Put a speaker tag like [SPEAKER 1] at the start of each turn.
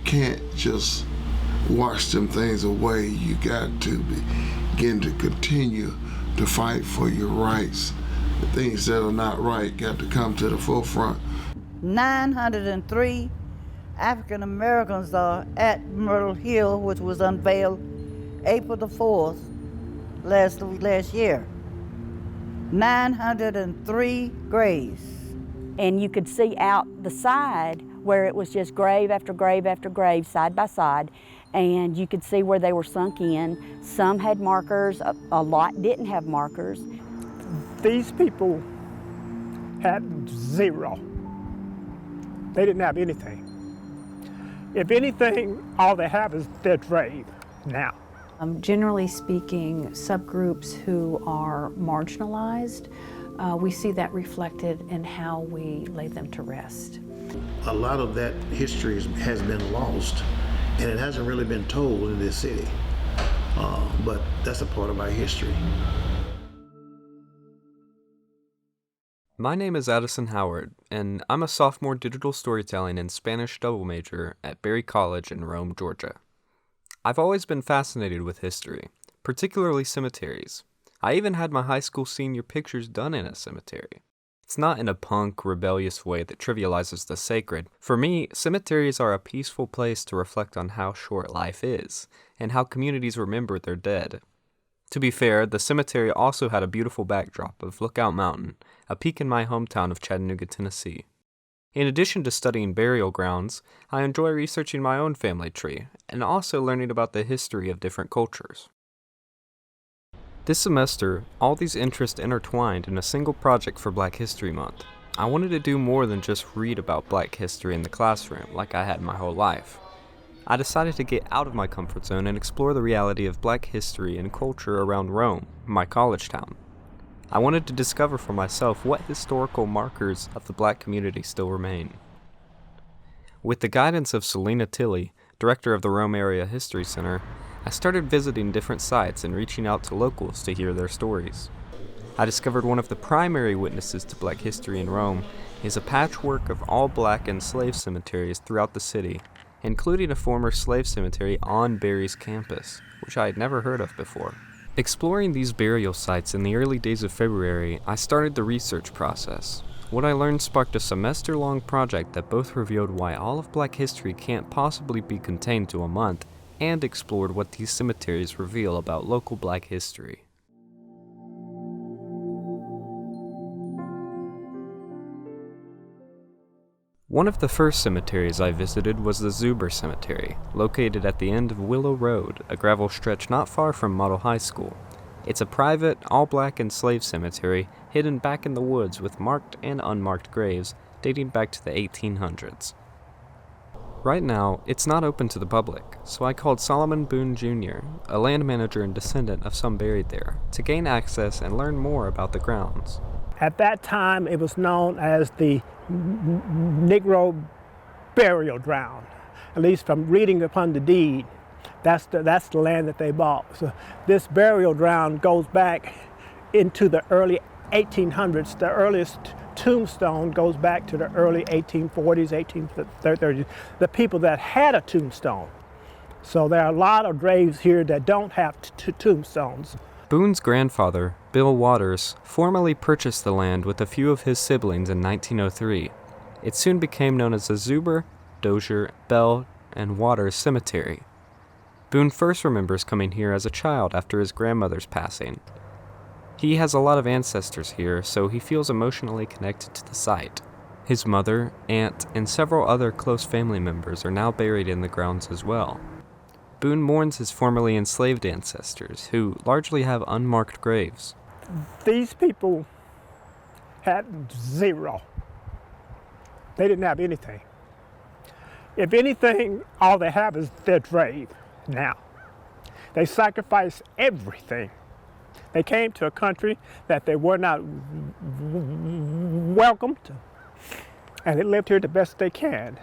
[SPEAKER 1] can't just wash them things away. You got to begin to continue to fight for your rights. The things that are not right got to come to the forefront.
[SPEAKER 2] 903 African Americans are at Myrtle Hill, which was unveiled April the 4th last year. 903 graves.
[SPEAKER 3] And you could see out the side where it was just grave after grave after grave, side by side, and you could see where they were sunk in. Some had markers, a lot didn't have markers.
[SPEAKER 4] These people had zero. They didn't have anything. If anything, all they have is their grave now.
[SPEAKER 5] Generally speaking, subgroups who are marginalized, we see that reflected in how we lay them to rest.
[SPEAKER 6] A lot of that history has been lost, and it hasn't really been told in this city. But that's a part of our history.
[SPEAKER 7] My name is Addison Howard, and I'm a sophomore digital storytelling and Spanish double major at Berry College in Rome, Georgia. I've always been fascinated with history, particularly cemeteries. I even had my high school senior pictures done in a cemetery. It's not in a punk, rebellious way that trivializes the sacred. For me, cemeteries are a peaceful place to reflect on how short life is, and how communities remember their dead. To be fair, the cemetery also had a beautiful backdrop of Lookout Mountain, a peak in my hometown of Chattanooga, Tennessee. In addition to studying burial grounds, I enjoy researching my own family tree, and also learning about the history of different cultures. This semester, all these interests intertwined in a single project for Black History Month. I wanted to do more than just read about Black history in the classroom like I had my whole life. I decided to get out of my comfort zone and explore the reality of Black history and culture around Rome, my college town. I wanted to discover for myself what historical markers of the Black community still remain. With the guidance of Selena Tilley, director of the Rome Area History Center, I started visiting different sites and reaching out to locals to hear their stories. I discovered one of the primary witnesses to Black history in Rome is a patchwork of all Black enslaved cemeteries throughout the city, including a former slave cemetery on Berry's campus, which I had never heard of before. Exploring these burial sites in the early days of February, I started the research process. What I learned sparked a semester-long project that both revealed why all of Black history can't possibly be contained to a month, and explored what these cemeteries reveal about local Black history. One of the first cemeteries I visited was the Zuber Cemetery, located at the end of Willow Road, a gravel stretch not far from Model High School. It's a private, all-Black enslaved cemetery hidden back in the woods with marked and unmarked graves dating back to the 1800s. Right now, it's not open to the public, so I called Solomon Boone Jr., a land manager and descendant of some buried there, to gain access and learn more about the grounds.
[SPEAKER 4] At that time, it was known as the Negro burial ground, at least from reading upon the deed. That's the land that they bought. So this burial ground goes back into the early 1800s. The earliest tombstone goes back to the early 1840s, 1830s, the people that had a tombstone. So there are a lot of graves here that don't have tombstones.
[SPEAKER 7] Boone's grandfather, Bill Waters, formally purchased the land with a few of his siblings in 1903. It soon became known as the Zuber, Dozier, Bell, and Waters Cemetery. Boone first remembers coming here as a child after his grandmother's passing. He has a lot of ancestors here, so he feels emotionally connected to the site. His mother, aunt, and several other close family members are now buried in the grounds as well. Boone mourns his formerly enslaved ancestors, who largely have unmarked graves.
[SPEAKER 4] These people had zero. They didn't have anything. If anything, all they have is their grave now. They sacrificed everything. They came to a country that they were not welcomed, and they lived here the best they can.